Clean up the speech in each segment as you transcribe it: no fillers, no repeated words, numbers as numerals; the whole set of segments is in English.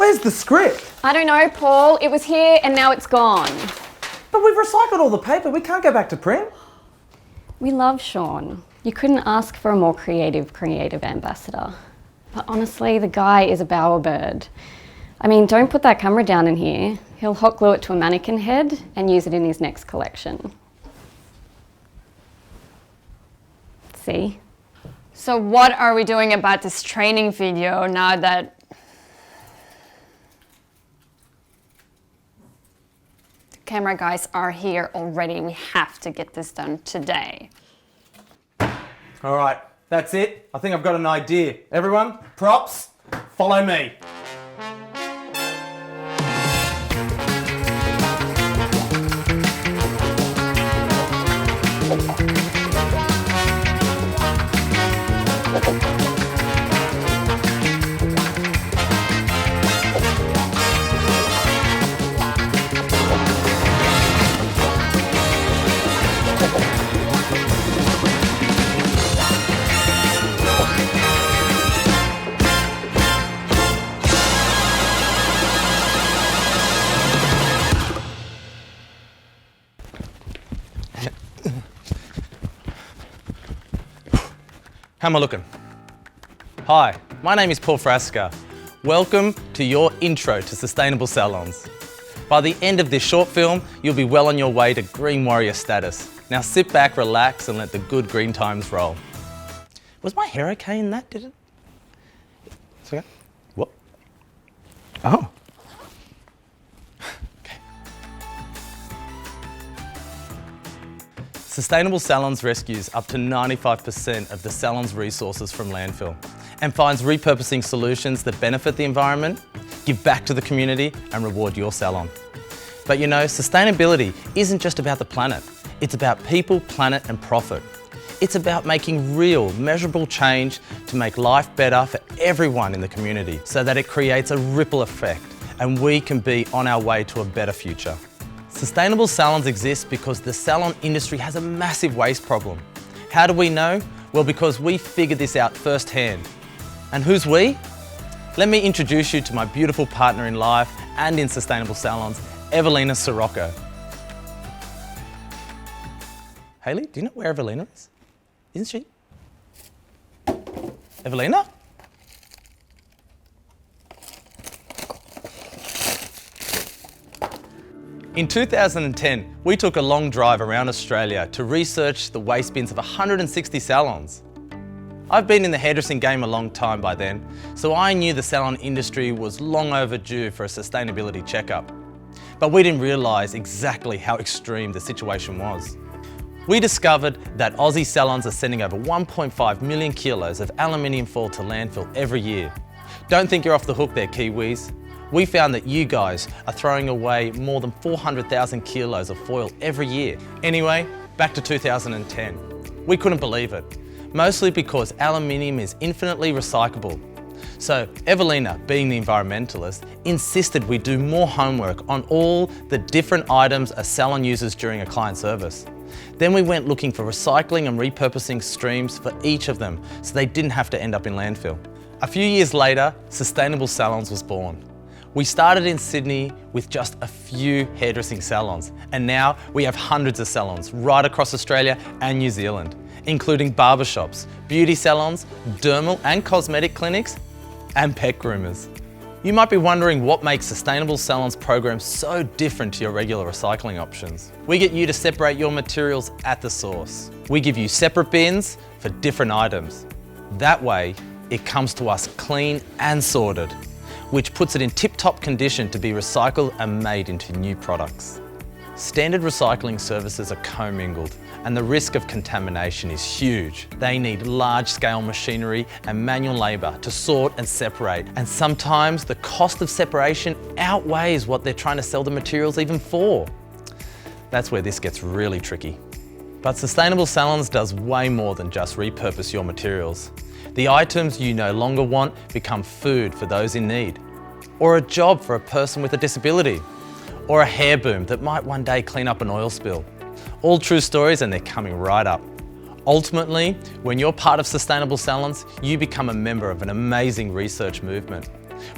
Where's the script? I don't know, Paul. It was here and now it's gone. But we've recycled all the paper. We can't go back to print. We love Sean. You couldn't ask for a more creative ambassador. But honestly, the guy is a bowerbird. I mean, don't put that camera down in here. He'll hot glue it to a mannequin head and use it in his next collection. See? So what are we doing about this training video now that the camera guys are here already? We have to get this done today. All right, that's it. I think I've got an idea. Everyone, props, follow me. How am I looking? Hi, my name is Paul Frasca. Welcome to your intro to sustainable salons. By the end of this short film, you'll be well on your way to green warrior status. Now sit back, relax, and let the good green times roll. Was my hair okay in that, did it? It's okay? What? Oh. Sustainable Salons rescues up to 95% of the salon's resources from landfill and finds repurposing solutions that benefit the environment, give back to the community and reward your salon. But you know, sustainability isn't just about the planet. It's about people, planet and profit. It's about making real, measurable change to make life better for everyone in the community so that it creates a ripple effect and we can be on our way to a better future. Sustainable salons exist because the salon industry has a massive waste problem. How do we know? Well, because we figured this out firsthand. And who's we? Let me introduce you to my beautiful partner in life and in sustainable salons, Evelina Sirocco. Hayley, do you know where Evelina is? Isn't she? Evelina? In 2010, we took a long drive around Australia to research the waste bins of 160 salons. I've been in the hairdressing game a long time by then, so I knew the salon industry was long overdue for a sustainability checkup. But we didn't realise exactly how extreme the situation was. We discovered that Aussie salons are sending over 1.5 million kilos of aluminium foil to landfill every year. Don't think you're off the hook there, Kiwis. We found that you guys are throwing away more than 400,000 kilos of foil every year. Anyway, back to 2010. We couldn't believe it, mostly because aluminium is infinitely recyclable. So Evelina, being the environmentalist, insisted we do more homework on all the different items a salon uses during a client service. Then we went looking for recycling and repurposing streams for each of them so they didn't have to end up in landfill. A few years later, Sustainable Salons was born. We started in Sydney with just a few hairdressing salons, and now we have hundreds of salons right across Australia and New Zealand, including barbershops, beauty salons, dermal and cosmetic clinics, and pet groomers. You might be wondering what makes Sustainable Salons program so different to your regular recycling options. We get you to separate your materials at the source. We give you separate bins for different items. That way, it comes to us clean and sorted, which puts it in tip-top condition to be recycled and made into new products. Standard recycling services are commingled and the risk of contamination is huge. They need large-scale machinery and manual labour to sort and separate, and sometimes the cost of separation outweighs what they're trying to sell the materials even for. That's where this gets really tricky. But Sustainable Salons does way more than just repurpose your materials. The items you no longer want become food for those in need, or a job for a person with a disability, or a hair boom that might one day clean up an oil spill. All true stories, and they're coming right up. Ultimately, when you're part of Sustainable Salons, you become a member of an amazing research movement.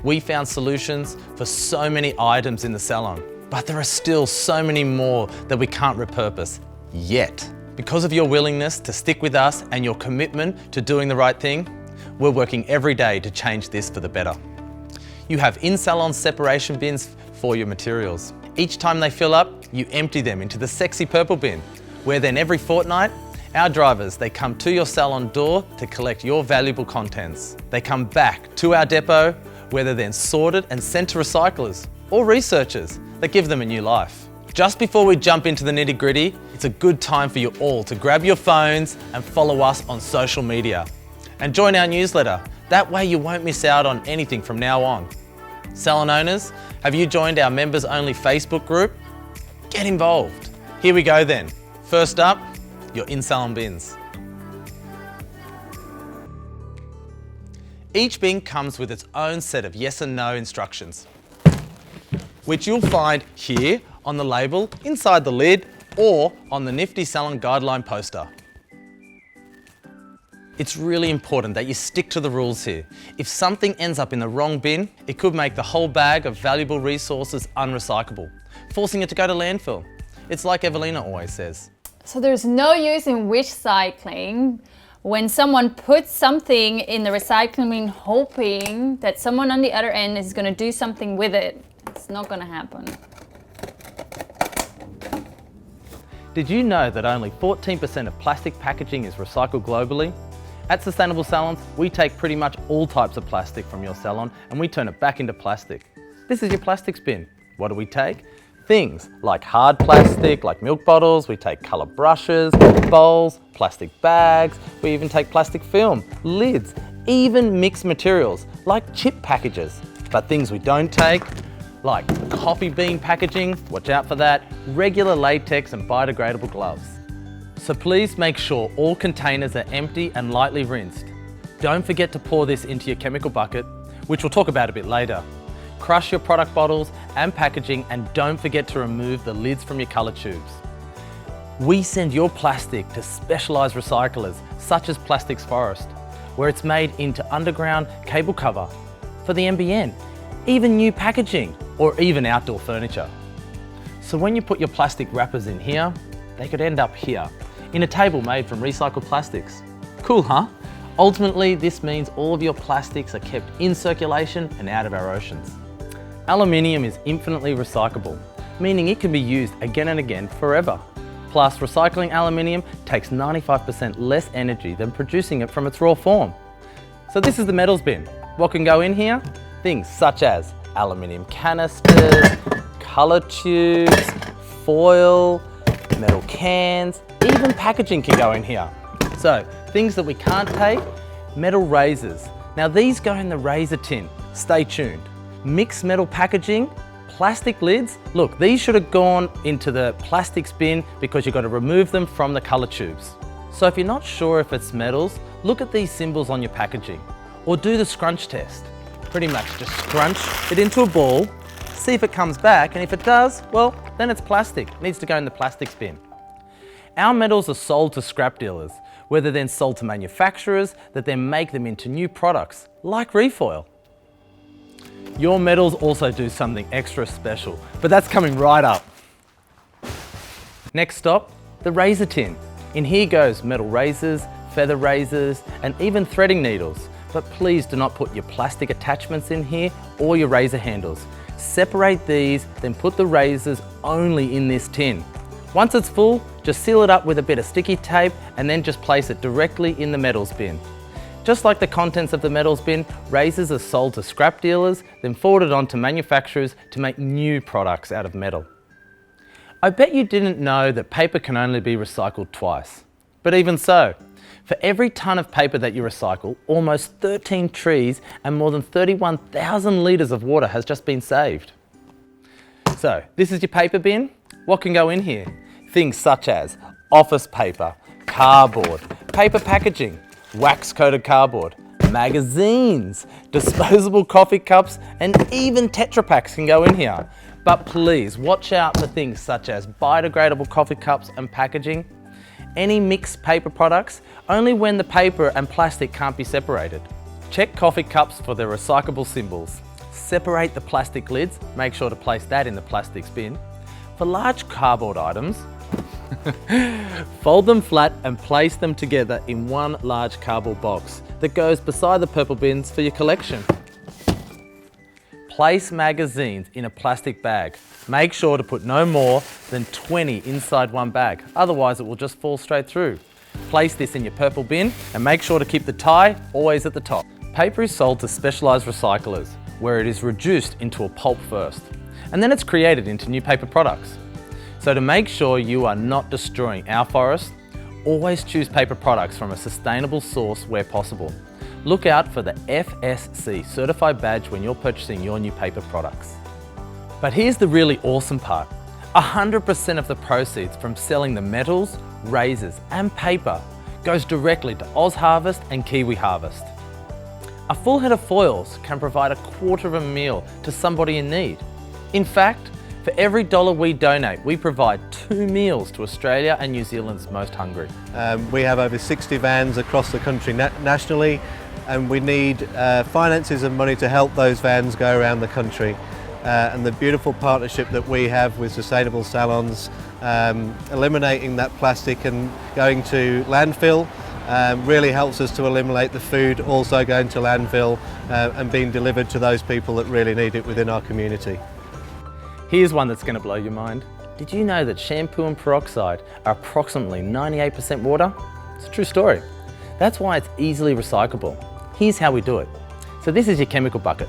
We found solutions for so many items in the salon, but there are still so many more that we can't repurpose yet. Because of your willingness to stick with us and your commitment to doing the right thing, we're working every day to change this for the better. You have in-salon separation bins for your materials. Each time they fill up, you empty them into the sexy purple bin, where then every fortnight, our drivers, they come to your salon door to collect your valuable contents. They come back to our depot, where they're then sorted and sent to recyclers or researchers that give them a new life. Just before we jump into the nitty-gritty, it's a good time for you all to grab your phones and follow us on social media. And join our newsletter. That way you won't miss out on anything from now on. Salon owners, have you joined our members only Facebook group? Get involved. Here we go then. First up, your in-salon bins. Each bin comes with its own set of yes and no instructions, which you'll find here on the label, inside the lid, or on the nifty salon guideline poster. It's really important that you stick to the rules here. If something ends up in the wrong bin, it could make the whole bag of valuable resources unrecyclable, forcing it to go to landfill. It's like Evelina always says. So there's no use in recycling when someone puts something in the recycling bin hoping that someone on the other end is going to do something with it. It's not going to happen. Did you know that only 14% of plastic packaging is recycled globally? At Sustainable Salons, we take pretty much all types of plastic from your salon and we turn it back into plastic. This is your plastics bin. What do we take? Things like hard plastic, like milk bottles, we take colour brushes, bowls, plastic bags, we even take plastic film, lids, even mixed materials like chip packages. But things we don't take, like coffee bean packaging, watch out for that, regular latex and biodegradable gloves. So please make sure all containers are empty and lightly rinsed. Don't forget to pour this into your chemical bucket, which we'll talk about a bit later. Crush your product bottles and packaging and don't forget to remove the lids from your colour tubes. We send your plastic to specialised recyclers such as Plastics Forest, where it's made into underground cable cover for the NBN, even new packaging or even outdoor furniture. So when you put your plastic wrappers in here, they could end up here, in a table made from recycled plastics. Cool, huh? Ultimately, this means all of your plastics are kept in circulation and out of our oceans. Aluminium is infinitely recyclable, meaning it can be used again and again forever. Plus, recycling aluminium takes 95% less energy than producing it from its raw form. So this is the metals bin. What can go in here? Things such as aluminium canisters, colour tubes, foil, metal cans, even packaging can go in here. So, things that we can't take, metal razors. Now these go in the razor tin, stay tuned. Mixed metal packaging, plastic lids. Look, these should have gone into the plastics bin because you've got to remove them from the colour tubes. So if you're not sure if it's metals, look at these symbols on your packaging or do the scrunch test. Pretty much just scrunch it into a ball, see if it comes back, and if it does, well, then it's plastic. It needs to go in the plastics bin. Our metals are sold to scrap dealers, where they're then sold to manufacturers that then make them into new products, like refoil. Your metals also do something extra special, but that's coming right up. Next stop, the razor tin. In here goes metal razors, feather razors, and even threading needles. But please do not put your plastic attachments in here or your razor handles. Separate these, then put the razors only in this tin. Once it's full, just seal it up with a bit of sticky tape and then just place it directly in the metals bin. Just like the contents of the metals bin, razors are sold to scrap dealers, then forwarded on to manufacturers to make new products out of metal. I bet you didn't know that paper can only be recycled twice. But even so, for every tonne of paper that you recycle, almost 13 trees and more than 31,000 litres of water has just been saved. So, this is your paper bin. What can go in here? Things such as office paper, cardboard, paper packaging, wax-coated cardboard, magazines, disposable coffee cups, and even Tetra Paks can go in here. But please watch out for things such as biodegradable coffee cups and packaging. Any mixed paper products, only when the paper and plastic can't be separated. Check coffee cups for their recyclable symbols. separate the plastic lids, make sure to place that in the plastics bin. For large cardboard items, fold them flat and place them together in one large cardboard box that goes beside the purple bins for your collection. Place magazines in a plastic bag. Make sure to put no more than 20 inside one bag, otherwise it will just fall straight through. Place this in your purple bin and make sure to keep the tie always at the top. Paper is sold to specialised recyclers, where it is reduced into a pulp first, and then it's created into new paper products. So to make sure you are not destroying our forest, always choose paper products from a sustainable source where possible. Look out for the FSC certified badge when you're purchasing your new paper products. But here's the really awesome part. 100% of the proceeds from selling the metals, razors and paper goes directly to Oz Harvest and Kiwi Harvest. A full head of foils can provide a quarter of a meal to somebody in need. In fact, for every $1 we donate, we provide 2 meals to Australia and New Zealand's most hungry. We have over 60 vans across the country nationally, and we need finances and money to help those vans go around the country. And the beautiful partnership that we have with Sustainable Salons, eliminating that plastic and going to landfill, really helps us to eliminate the food also going to landfill and being delivered to those people that really need it within our community. Here's one that's going to blow your mind. Did you know that shampoo and peroxide are approximately 98% water? It's a true story. That's why it's easily recyclable. Here's how we do it. So this is your chemical bucket.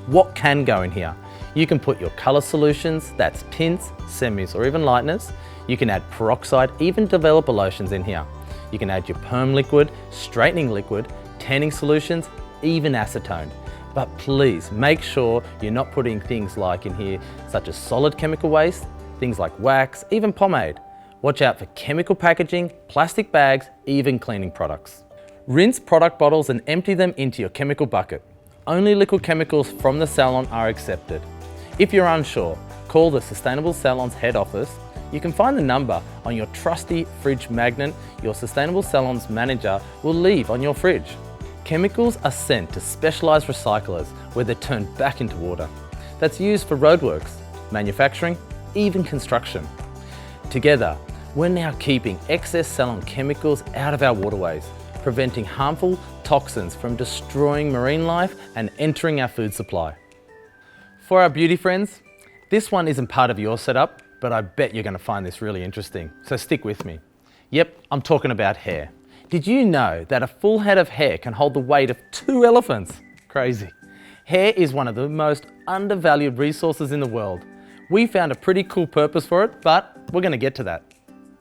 What can go in here? You can put your colour solutions, that's tints, semis or even lighteners. You can add peroxide, even developer lotions in here. You can add your perm liquid, straightening liquid, tanning solutions, even acetone. But please make sure you're not putting things like in here such as solid chemical waste, things like wax, even pomade. Watch out for chemical packaging, plastic bags, even cleaning products. Rinse product bottles and empty them into your chemical bucket. Only liquid chemicals from the salon are accepted. If you're unsure, call the Sustainable Salons head office. You can find the number on your trusty fridge magnet your Sustainable Salons manager will leave on your fridge. Chemicals are sent to specialised recyclers where they're turned back into water. That's used for roadworks, manufacturing, even construction. Together, we're now keeping excess salon chemicals out of our waterways, preventing harmful toxins from destroying marine life and entering our food supply. For our beauty friends, this one isn't part of your setup, but I bet you're going to find this really interesting, so stick with me. Yep, I'm talking about hair. Did you know that a full head of hair can hold the weight of 2 elephants? Crazy. Hair is one of the most undervalued resources in the world. We found a pretty cool purpose for it, but we're going to get to that.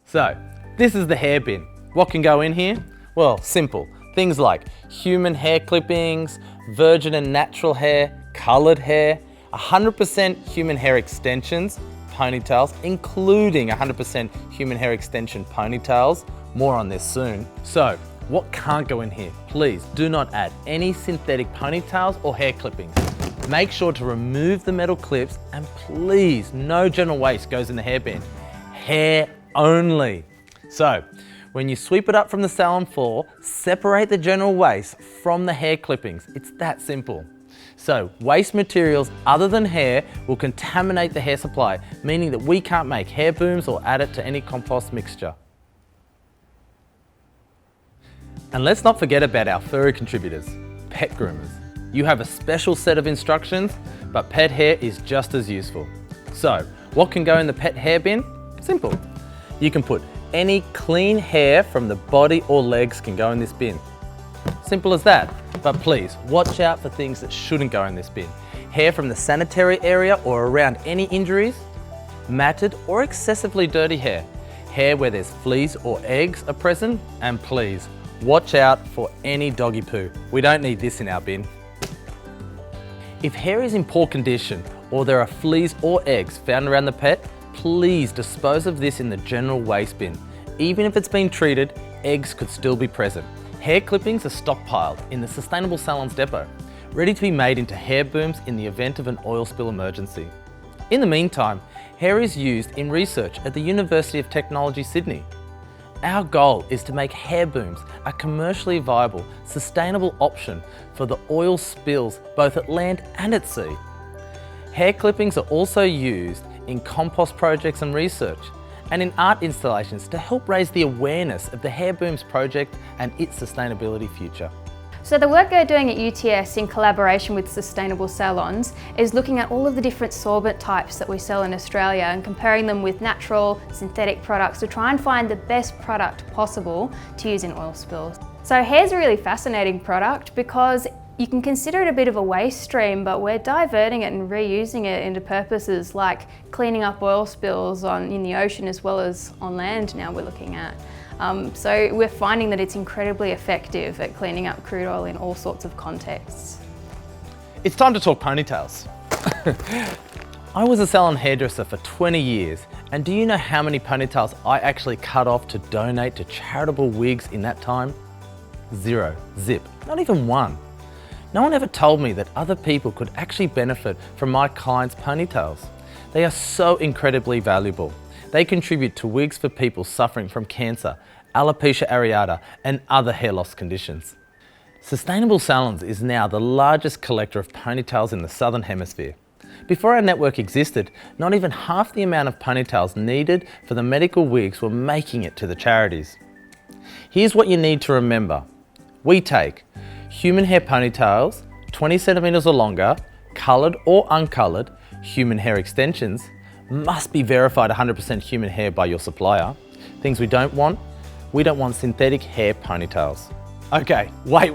So, this is the hair bin. What can go in here? Well, simple. Things like human hair clippings, virgin and natural hair, coloured hair, 100% human hair extensions, ponytails, including 100% human hair extension ponytails. More on this soon. So, what can't go in here? Please do not add any synthetic ponytails or hair clippings. Make sure to remove the metal clips, and please, no general waste goes in the hair bin. Hair only. So, when you sweep it up from the salon floor, separate the general waste from the hair clippings. It's that simple. So, waste materials other than hair will contaminate the hair supply, meaning that we can't make hair booms or add it to any compost mixture. And let's not forget about our furry contributors, pet groomers. You have a special set of instructions, but pet hair is just as useful. So, what can go in the pet hair bin? Simple. You can put any clean hair from the body or legs can go in this bin. Simple as that. But please, watch out for things that shouldn't go in this bin. Hair from the sanitary area or around any injuries, matted or excessively dirty hair, hair where there's fleas or eggs are present, and please, watch out for any doggy poo. We don't need this in our bin. If hair is in poor condition or there are fleas or eggs found around the pet, please dispose of this in the general waste bin. Even if it's been treated, eggs could still be present. Hair clippings are stockpiled in the Sustainable Salons depot, ready to be made into hair booms in the event of an oil spill emergency. In the meantime, hair is used in research at the University of Technology, Sydney. Our goal is to make hair booms a commercially viable, sustainable option for the oil spills both at land and at sea. Hair clippings are also used in compost projects and research, and in art installations to help raise the awareness of the Hair Booms project and its sustainability future. So the work they're doing at UTS in collaboration with Sustainable Salons is looking at all of the different sorbent types that we sell in Australia and comparing them with natural, synthetic products to try and find the best product possible to use in oil spills. So hair's a really fascinating product because you can consider it a bit of a waste stream, but we're diverting it and reusing it into purposes like cleaning up oil spills in the ocean as well as on land now we're looking at. So we're finding that it's incredibly effective at cleaning up crude oil in all sorts of contexts. It's time to talk ponytails. I was a salon hairdresser for 20 years, and do you know how many ponytails I actually cut off to donate to charitable wigs in that time? 0, zip, not even one. No one ever told me that other people could actually benefit from my clients' ponytails. They are so incredibly valuable. They contribute to wigs for people suffering from cancer, alopecia areata, and other hair loss conditions. Sustainable Salons is now the largest collector of ponytails in the Southern Hemisphere. Before our network existed, not even half the amount of ponytails needed for the medical wigs were making it to the charities. Here's what you need to remember. We take human hair ponytails, 20 centimeters or longer, colored or uncolored, human hair extensions, must be verified 100% human hair by your supplier. Things we don't want synthetic hair ponytails. Okay, wait.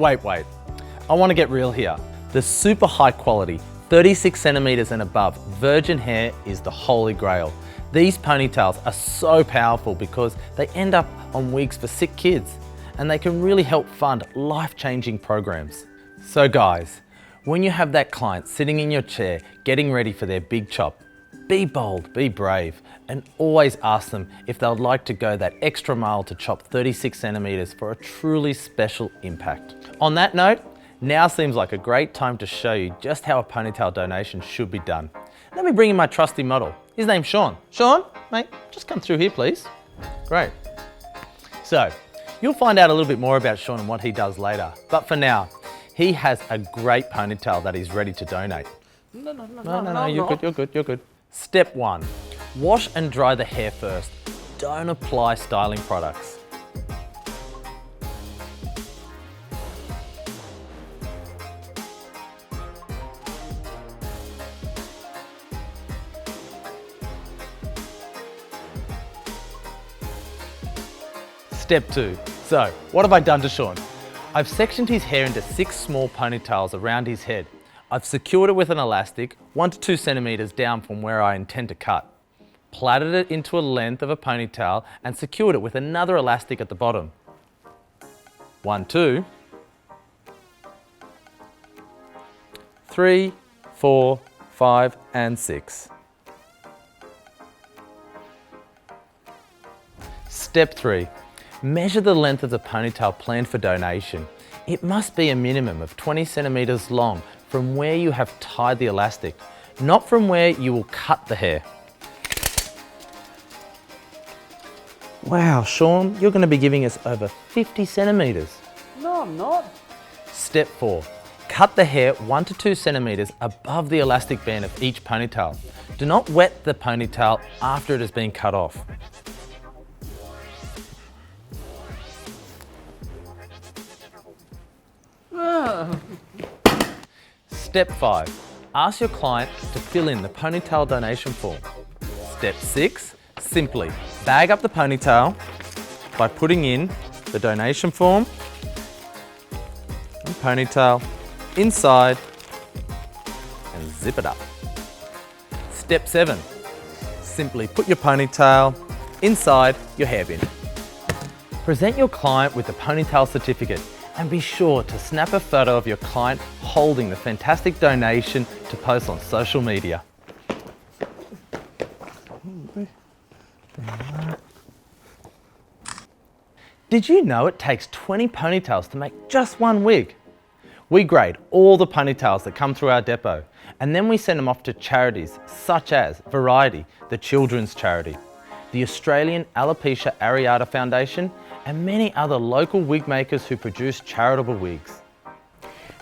I want to get real here. The super high quality, 36 centimeters and above virgin hair is the holy grail. These ponytails are so powerful because they end up on wigs for sick kids, and they can really help fund life-changing programs. So guys, when you have that client sitting in your chair getting ready for their big chop, be bold, be brave, and always ask them if they would like to go that extra mile to chop 36 centimeters for a truly special impact. On that note, now seems like a great time to show you just how a ponytail donation should be done. Let me bring in my trusty model. His name's Sean. Sean, mate, just come through here, please. Great. So, you'll find out a little bit more about Sean and what he does later. But for now, he has a great ponytail that he's ready to donate. No, you're good. Step 1, wash and dry the hair first. Don't apply styling products. Step 2. So, what have I done to Sean? I've sectioned his hair into 6 small ponytails around his head. I've secured it with an elastic 1 to 2 centimeters down from where I intend to cut. Plaited it into a length of a ponytail and secured it with another elastic at the bottom. 1, 2, 3, 4, 5, and 6. Step 3. Measure the length of the ponytail planned for donation. It must be a minimum of 20 centimeters long from where you have tied the elastic, not from where you will cut the hair. Wow, Sean, you're going to be giving us over 50 centimeters. No, I'm not. Step 4. Cut the hair 1 to 2 centimeters above the elastic band of each ponytail. Do not wet the ponytail after it has been cut off. Step 5. Ask your client to fill in the ponytail donation form. Step 6. Simply bag up the ponytail by putting in the donation form and ponytail inside and zip it up. Step 7. Simply put your ponytail inside your hair bin. Present your client with the ponytail certificate and be sure to snap a photo of your client holding the fantastic donation to post on social media. Did you know it takes 20 ponytails to make just one wig? We grade all the ponytails that come through our depot, and then we send them off to charities such as Variety, the children's charity, the Australian Alopecia Areata Foundation, and many other local wig makers who produce charitable wigs.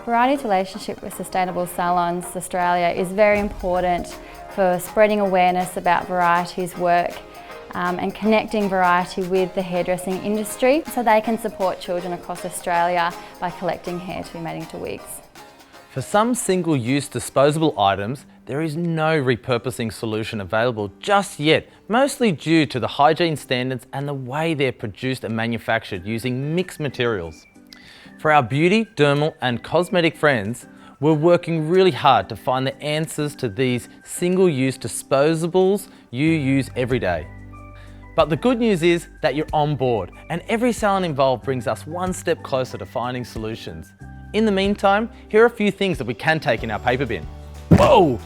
Variety's relationship with Sustainable Salons Australia is very important for spreading awareness about Variety's work and connecting Variety with the hairdressing industry so they can support children across Australia by collecting hair to be made into wigs. For some single-use disposable items, there is no repurposing solution available just yet, mostly due to the hygiene standards and the way they're produced and manufactured using mixed materials. For our beauty, dermal and cosmetic friends, we're working really hard to find the answers to these single-use disposables you use every day. But the good news is that you're on board, and every salon involved brings us one step closer to finding solutions. In the meantime, here are a few things that we can take in our paper bin. Whoa!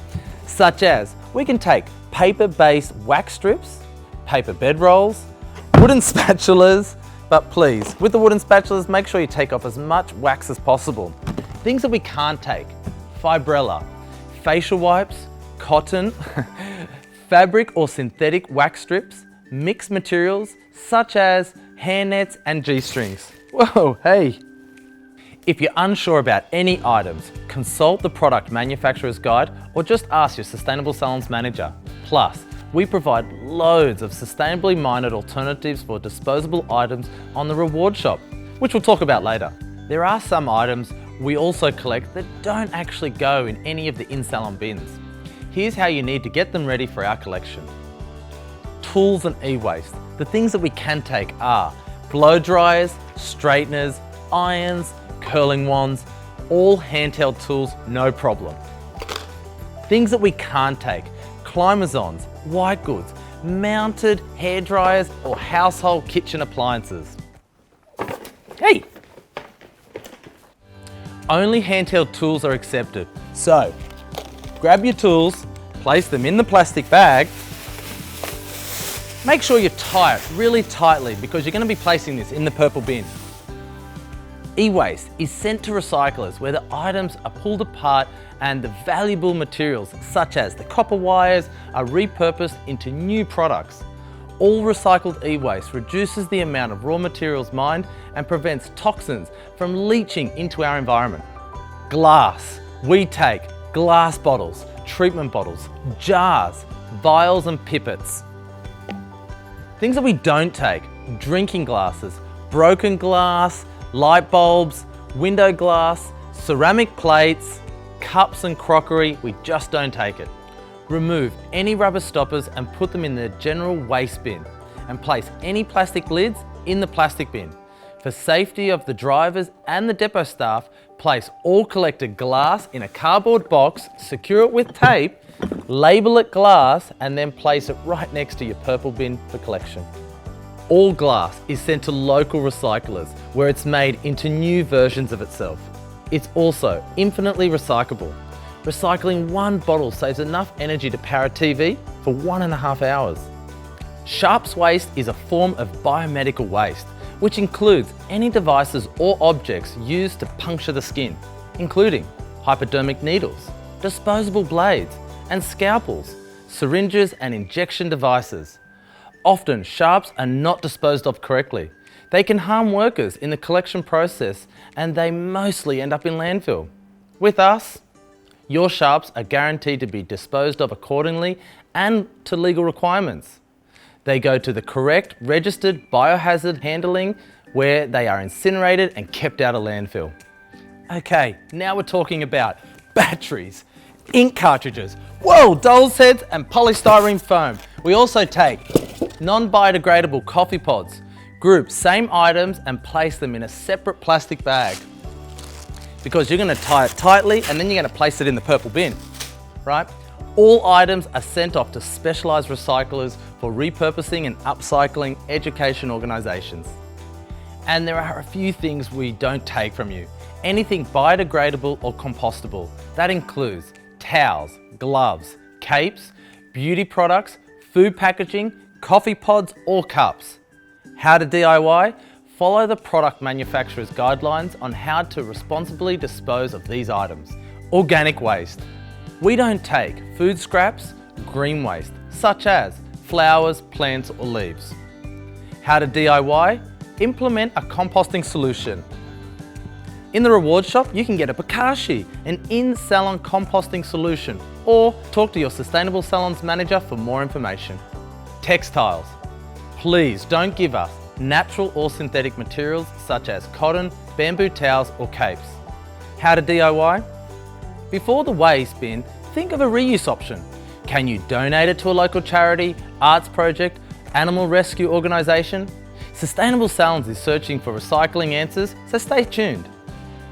Such as, we can take paper-based wax strips, paper bed rolls, wooden spatulas, but please, with the wooden spatulas, make sure you take off as much wax as possible. Things that we can't take: fibrella, facial wipes, cotton, fabric or synthetic wax strips, mixed materials such as hair nets and G-strings. Whoa, hey! If you're unsure about any items, consult the product manufacturer's guide or just ask your Sustainable Salons manager. Plus, we provide loads of sustainably minded alternatives for disposable items on the reward shop, which we'll talk about later. There are some items we also collect that don't actually go in any of the in-salon bins. Here's how you need to get them ready for our collection. Tools and e-waste. The things that we can take are blow dryers, straighteners, irons, curling wands, all handheld tools, no problem. Things that we can't take: climbers-ons, white goods, mounted hair dryers or household kitchen appliances. Hey! Only handheld tools are accepted. So, grab your tools, place them in the plastic bag. Make sure you tie it really tightly because you're going to be placing this in the purple bin. E-waste is sent to recyclers where the items are pulled apart and the valuable materials such as the copper wires are repurposed into new products. All recycled e-waste reduces the amount of raw materials mined and prevents toxins from leaching into our environment. Glass. We take glass bottles, treatment bottles, jars, vials and pipettes. Things that we don't take: drinking glasses, broken glass, light bulbs, window glass, ceramic plates, cups and crockery, we just don't take it. Remove any rubber stoppers and put them in the general waste bin and place any plastic lids in the plastic bin. For safety of the drivers and the depot staff, place all collected glass in a cardboard box, secure it with tape, label it glass and then place it right next to your purple bin for collection. All glass is sent to local recyclers where it's made into new versions of itself. It's also infinitely recyclable. Recycling one bottle saves enough energy to power a TV for 1.5 hours. Sharps waste is a form of biomedical waste, which includes any devices or objects used to puncture the skin, including hypodermic needles, disposable blades, and scalpels, syringes and injection devices. Often, sharps are not disposed of correctly. They can harm workers in the collection process and they mostly end up in landfill. With us, your sharps are guaranteed to be disposed of accordingly and to legal requirements. They go to the correct registered biohazard handling where they are incinerated and kept out of landfill. Okay, now we're talking about batteries, ink cartridges, whoa, doll's heads and polystyrene foam. We also take non-biodegradable coffee pods. Group same items and place them in a separate plastic bag because you're going to tie it tightly and then you're going to place it in the purple bin, right? All items are sent off to specialised recyclers for repurposing and upcycling education organisations. And there are a few things we don't take from you. Anything biodegradable or compostable. That includes towels, gloves, capes, beauty products, food packaging, coffee pods or cups. How to DIY? Follow the product manufacturer's guidelines on how to responsibly dispose of these items. Organic waste. We don't take food scraps, green waste, such as flowers, plants or leaves. How to DIY? Implement a composting solution. In the reward shop, you can get a Bokashi, an in-salon composting solution, or talk to your Sustainable Salons manager for more information. Textiles. Please don't give us natural or synthetic materials such as cotton, bamboo towels or capes. How to DIY? Before the waste bin, think of a reuse option. Can you donate it to a local charity, arts project, animal rescue organisation? Sustainable Salons is searching for recycling answers, so stay tuned.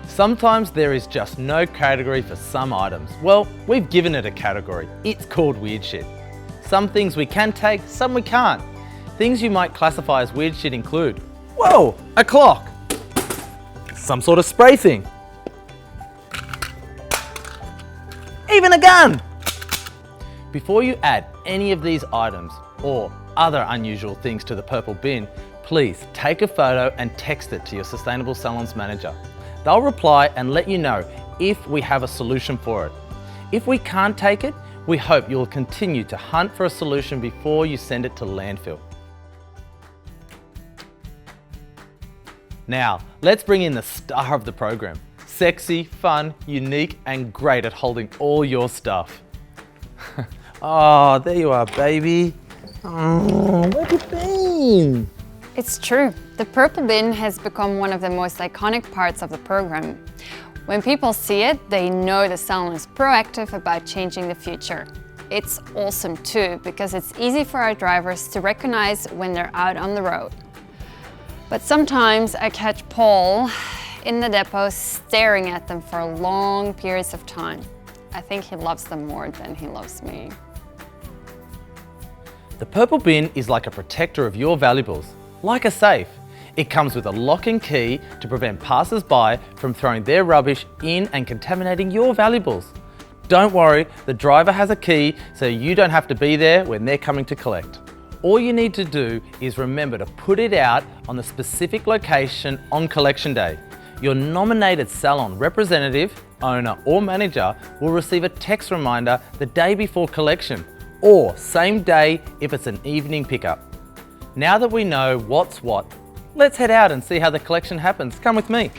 Sometimes there is just no category for some items. Well, we've given it a category. It's called weird shit. Some things we can take, some we can't. Things you might classify as weird shit include, whoa, a clock, some sort of spray thing, even a gun. Before you add any of these items or other unusual things to the purple bin, please take a photo and text it to your Sustainable Salons manager. They'll reply and let you know if we have a solution for it. If we can't take it, we hope you'll continue to hunt for a solution before you send it to landfill. Now, let's bring in the star of the program. Sexy, fun, unique, and great at holding all your stuff. Oh, there you are, baby. Oh, where have you been? It's true. The purple bin has become one of the most iconic parts of the program. When people see it, they know the salon is proactive about changing the future. It's awesome too, because it's easy for our drivers to recognize when they're out on the road. But sometimes I catch Paul in the depot staring at them for long periods of time. I think he loves them more than he loves me. The purple bin is like a protector of your valuables, like a safe. It comes with a lock and key to prevent passers-by from throwing their rubbish in and contaminating your valuables. Don't worry, the driver has a key so you don't have to be there when they're coming to collect. All you need to do is remember to put it out on the specific location on collection day. Your nominated salon representative, owner or manager will receive a text reminder the day before collection, or same day if it's an evening pickup. Now that we know what's what, let's head out and see how the collection happens. Come with me.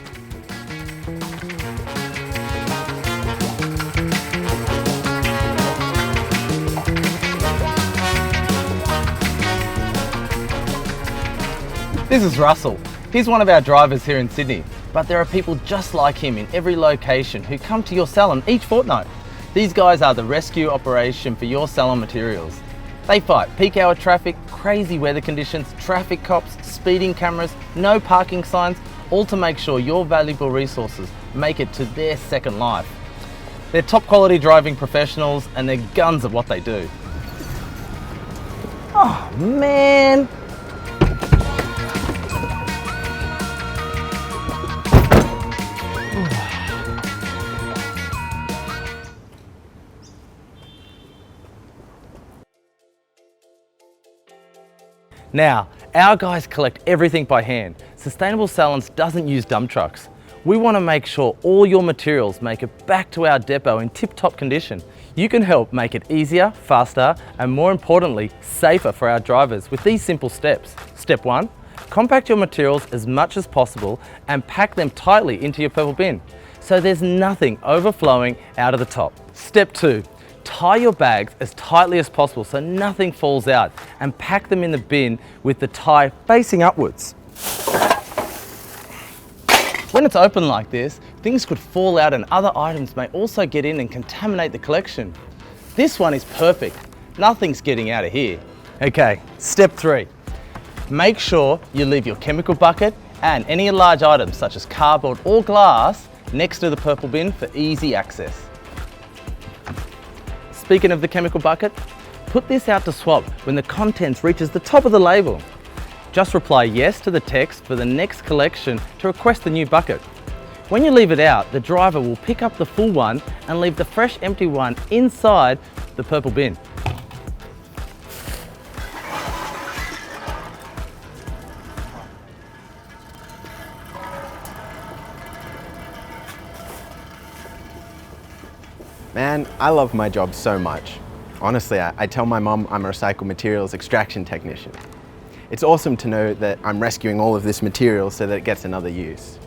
This is Russell. He's one of our drivers here in Sydney, but there are people just like him in every location who come to your salon each fortnight. These guys are the rescue operation for your salon materials. They fight peak hour traffic, crazy weather conditions, traffic cops, speeding cameras, no parking signs, all to make sure your valuable resources make it to their second life. They're top quality driving professionals and they're guns at what they do. Oh man! Now, our guys collect everything by hand. Sustainable Salons doesn't use dump trucks. We want to make sure all your materials make it back to our depot in tip-top condition. You can help make it easier, faster, and more importantly, safer for our drivers with these simple steps. Step 1, compact your materials as much as possible and pack them tightly into your purple bin, so there's nothing overflowing out of the top. Step 2, tie your bags as tightly as possible so nothing falls out and pack them in the bin with the tie facing upwards. When it's open like this, things could fall out and other items may also get in and contaminate the collection. This one is perfect. Nothing's getting out of here. Okay, step 3. Make sure you leave your chemical bucket and any large items such as cardboard or glass next to the purple bin for easy access. Speaking of the chemical bucket, put this out to swap when the contents reaches the top of the label. Just reply yes to the text for the next collection to request the new bucket. When you leave it out, the driver will pick up the full one and leave the fresh empty one inside the purple bin. Man, I love my job so much. Honestly, I tell my mum I'm a recycled materials extraction technician. It's awesome to know that I'm rescuing all of this material so that it gets another use.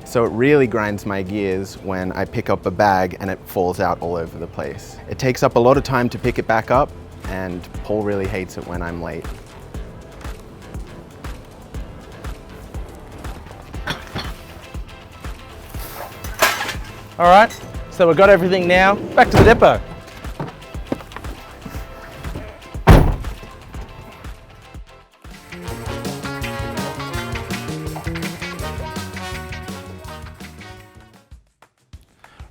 So it really grinds my gears when I pick up a bag and it falls out all over the place. It takes up a lot of time to pick it back up, and Paul really hates it when I'm late. All right, so we've got everything now. Back to the depot.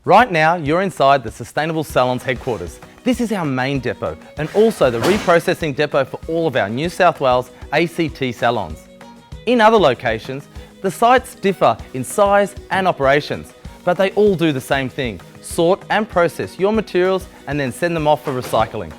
Right now, you're inside the Sustainable Salons headquarters. This is our main depot and also the reprocessing depot for all of our New South Wales ACT salons. In other locations, the sites differ in size and operations, but they all do the same thing: sort and process your materials and then send them off for recycling.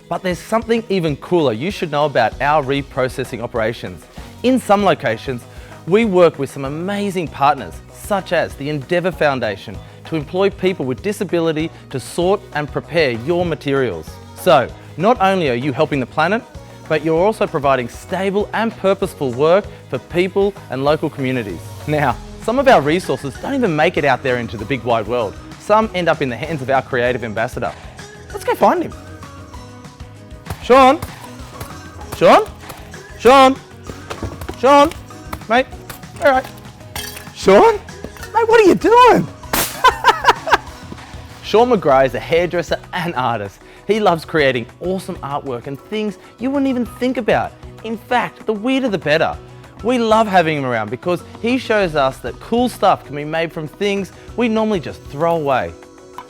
But there's something even cooler you should know about our reprocessing operations. In some locations, we work with some amazing partners, such as the Endeavour Foundation, to employ people with disability to sort and prepare your materials. So, not only are you helping the planet, but you're also providing stable and purposeful work for people and local communities. Now, some of our resources don't even make it out there into the big wide world. Some end up in the hands of our creative ambassador. Let's go find him. Sean? Sean? Sean? Sean? Mate, all right. Sean? Mate, what are you doing? Sean McGrath is a hairdresser and artist. He loves creating awesome artwork and things you wouldn't even think about. In fact, the weirder the better. We love having him around because he shows us that cool stuff can be made from things we normally just throw away.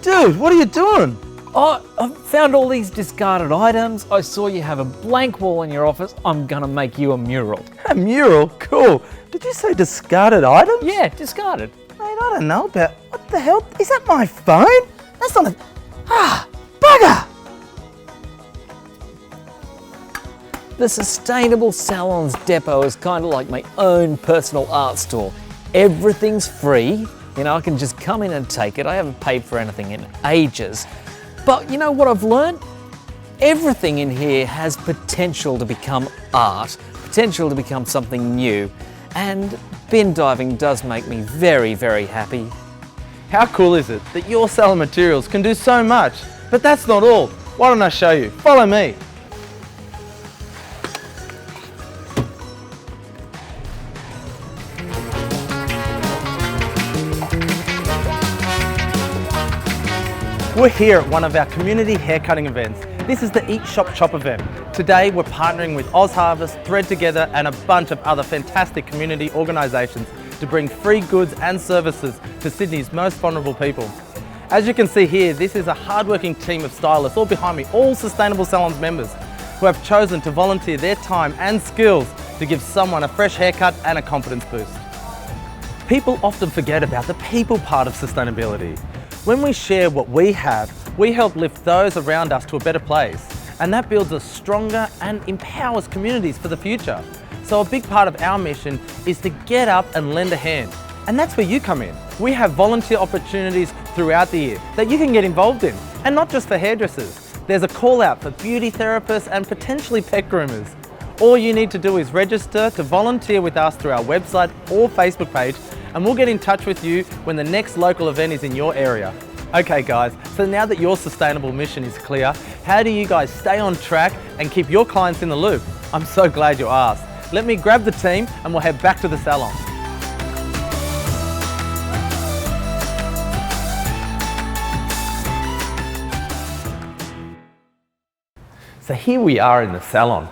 Dude, what are you doing? Oh, I found all these discarded items. I saw you have a blank wall in your office. I'm gonna make you a mural. A mural? Cool. Did you say discarded items? Yeah, discarded. Mate, I don't know about... What the hell? Is that my phone? That's not a... bugger! The Sustainable Salons depot is kind of like my own personal art store. Everything's free. You know, I can just come in and take it. I haven't paid for anything in ages. But you know what I've learned? Everything in here has potential to become art, potential to become something new. And bin diving does make me very, very happy. How cool is it that your salon materials can do so much? But that's not all. Why don't I show you? Follow me. We're here at one of our community haircutting events. This is the Eat Shop Chop event. Today we're partnering with Oz Harvest, Thread Together and a bunch of other fantastic community organisations to bring free goods and services to Sydney's most vulnerable people. As you can see here, this is a hardworking team of stylists, all behind me, all Sustainable Salons members, who have chosen to volunteer their time and skills to give someone a fresh haircut and a confidence boost. People often forget about the people part of sustainability. When we share what we have, we help lift those around us to a better place, and that builds us stronger and empowers communities for the future. So a big part of our mission is to get up and lend a hand. And that's where you come in. We have volunteer opportunities throughout the year that you can get involved in, and not just for hairdressers. There's a call out for beauty therapists and potentially pet groomers. All you need to do is register to volunteer with us through our website or Facebook page, and we'll get in touch with you when the next local event is in your area. Okay guys, so now that your sustainable mission is clear, how do you guys stay on track and keep your clients in the loop? I'm so glad you asked. Let me grab the team and we'll head back to the salon. So here we are in the salon.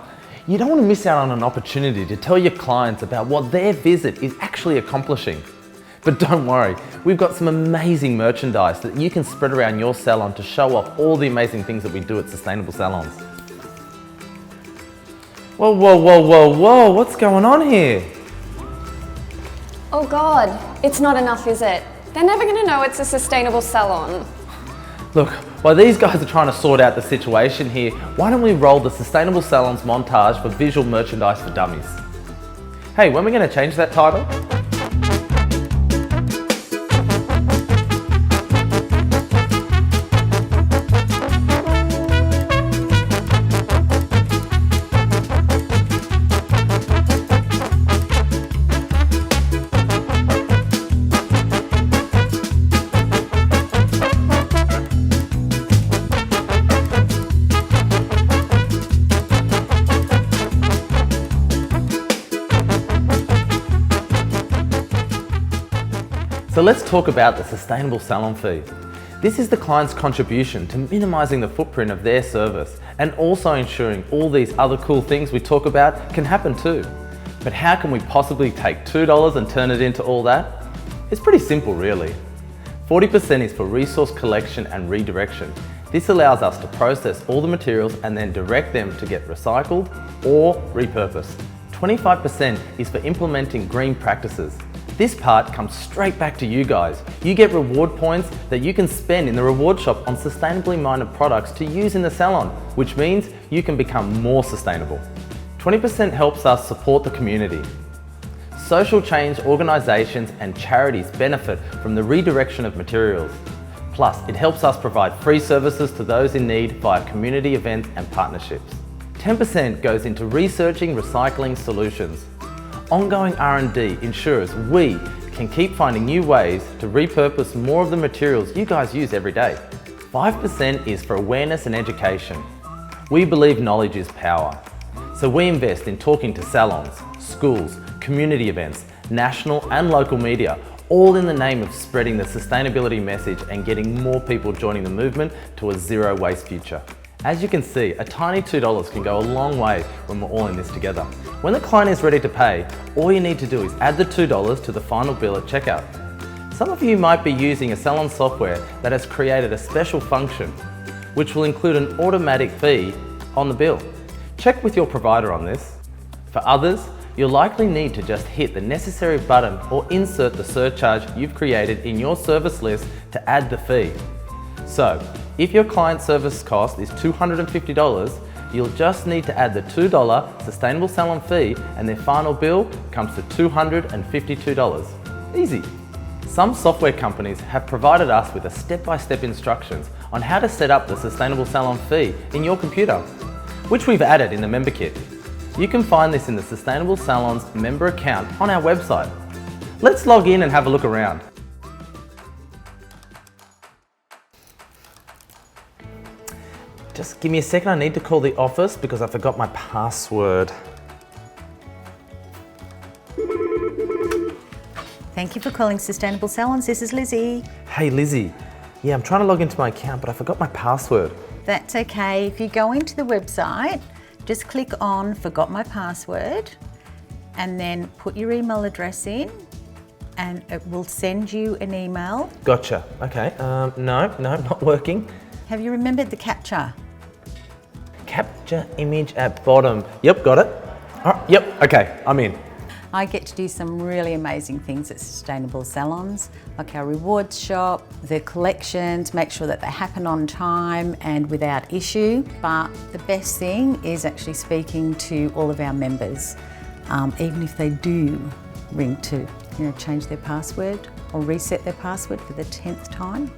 You don't want to miss out on an opportunity to tell your clients about what their visit is actually accomplishing. But don't worry, we've got some amazing merchandise that you can spread around your salon to show off all the amazing things that we do at Sustainable Salons. Whoa, whoa, whoa, whoa, whoa, what's going on here? Oh God, it's not enough, is it? They're never gonna know it's a sustainable salon. Look, while these guys are trying to sort out the situation here, why don't we roll the Sustainable Salons montage for visual merchandise for dummies? Hey, when are we going to change that title? So let's talk about the sustainable salon fee. This is the client's contribution to minimising the footprint of their service and also ensuring all these other cool things we talk about can happen too. But how can we possibly take $2 and turn it into all that? It's pretty simple really. 40% is for resource collection and redirection. This allows us to process all the materials and then direct them to get recycled or repurposed. 25% is for implementing green practices. This part comes straight back to you guys. You get reward points that you can spend in the reward shop on sustainably minded products to use in the salon, which means you can become more sustainable. 20% helps us support the community. Social change organisations and charities benefit from the redirection of materials. Plus, it helps us provide free services to those in need via community events and partnerships. 10% goes into researching recycling solutions. Ongoing R&D ensures we can keep finding new ways to repurpose more of the materials you guys use every day. 5% is for awareness and education. We believe knowledge is power. So we invest in talking to salons, schools, community events, national and local media, all in the name of spreading the sustainability message and getting more people joining the movement to a zero waste future. As you can see, a tiny $2 can go a long way when we're all in this together. When the client is ready to pay, all you need to do is add the $2 to the final bill at checkout. Some of you might be using a salon software that has created a special function, which will include an automatic fee on the bill. Check with your provider on this. For others, you'll likely need to just hit the necessary button or insert the surcharge you've created in your service list to add the fee. So, if your client service cost is $250, you'll just need to add the $2 sustainable salon fee and their final bill comes to $252. Easy. Some software companies have provided us with a step-by-step instructions on how to set up the sustainable salon fee in your computer, which we've added in the member kit. You can find this in the Sustainable Salons member account on our website. Let's log in and have a look around. Just give me a second, I need to call the office because I forgot my password. Thank you for calling Sustainable Salons. This is Lizzie. Hey Lizzie, yeah, I'm trying to log into my account, but I forgot my password. That's okay. If you go into the website, just click on Forgot My Password and then put your email address in and it will send you an email. Gotcha, okay. No, not working. Have you remembered the CAPTCHA? Capture image at bottom. Yep, got it. Yep, okay, I'm in. I get to do some really amazing things at Sustainable Salons, like our rewards shop, the collections, make sure that they happen on time and without issue. But the best thing is actually speaking to all of our members, even if they do ring to change their password or reset their password for the 10th time.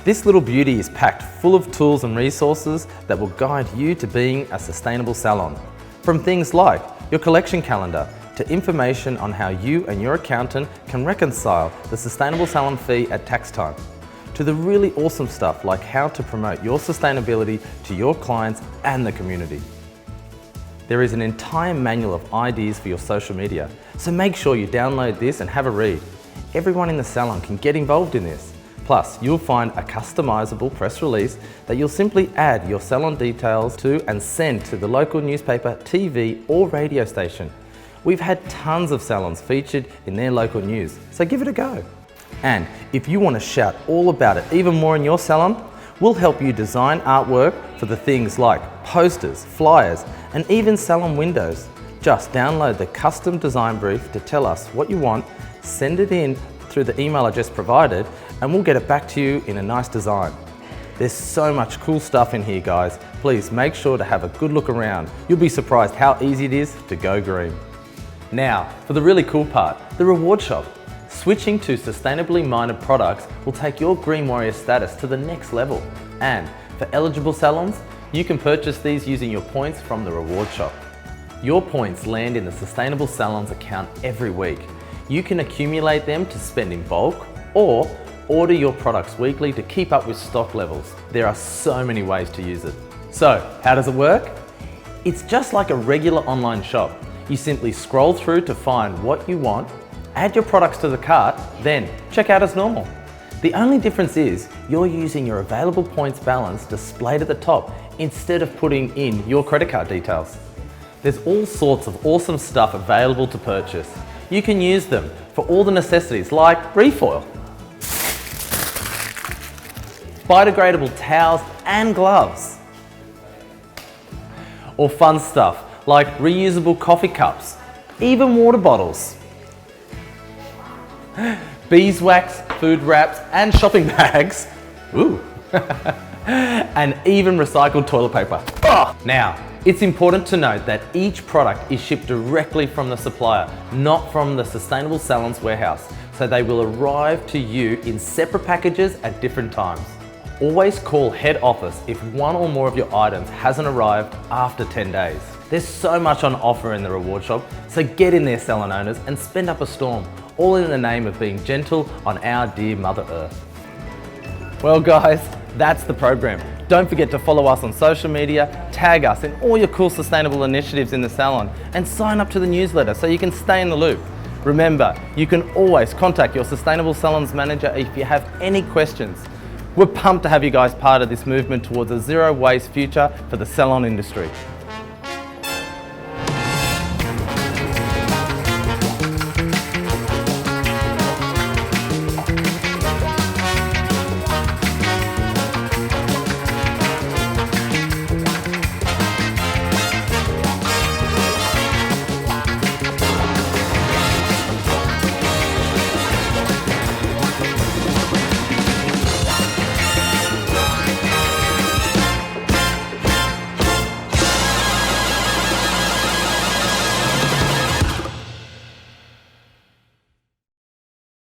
This little beauty is packed full of tools and resources that will guide you to being a sustainable salon. From things like your collection calendar, to information on how you and your accountant can reconcile the sustainable salon fee at tax time, to the really awesome stuff like how to promote your sustainability to your clients and the community. There is an entire manual of ideas for your social media, so make sure you download this and have a read. Everyone in the salon can get involved in this. Plus, you'll find a customizable press release that you'll simply add your salon details to and send to the local newspaper, TV or radio station. We've had tons of salons featured in their local news, so give it a go. And if you want to shout all about it even more in your salon, we'll help you design artwork for the things like posters, flyers, and even salon windows. Just download the custom design brief to tell us what you want, send it in through the email I just provided, and we'll get it back to you in a nice design. There's so much cool stuff in here, guys. Please make sure to have a good look around. You'll be surprised how easy it is to go green. Now, for the really cool part, the reward shop. Switching to sustainably minded products will take your Green Warrior status to the next level. And for eligible salons, you can purchase these using your points from the reward shop. Your points land in the Sustainable Salons account every week. You can accumulate them to spend in bulk or order your products weekly to keep up with stock levels. There are so many ways to use it. So, how does it work? It's just like a regular online shop. You simply scroll through to find what you want, add your products to the cart, then check out as normal. The only difference is you're using your available points balance displayed at the top instead of putting in your credit card details. There's all sorts of awesome stuff available to purchase. You can use them for all the necessities like refoil, biodegradable towels and gloves, or fun stuff like reusable coffee cups, even water bottles, beeswax, food wraps and shopping bags, ooh, and even recycled toilet paper. Oh! Now, it's important to note that each product is shipped directly from the supplier, not from the Sustainable Salons warehouse, so they will arrive to you in separate packages at different times. Always call head office if one or more of your items hasn't arrived after 10 days. There's so much on offer in the reward shop, so get in there, salon owners, and spend up a storm, all in the name of being gentle on our dear Mother Earth. Well guys, that's the program. Don't forget to follow us on social media, tag us in all your cool sustainable initiatives in the salon, and sign up to the newsletter so you can stay in the loop. Remember, you can always contact your Sustainable Salons manager if you have any questions. We're pumped to have you guys part of this movement towards a zero waste future for the salon industry.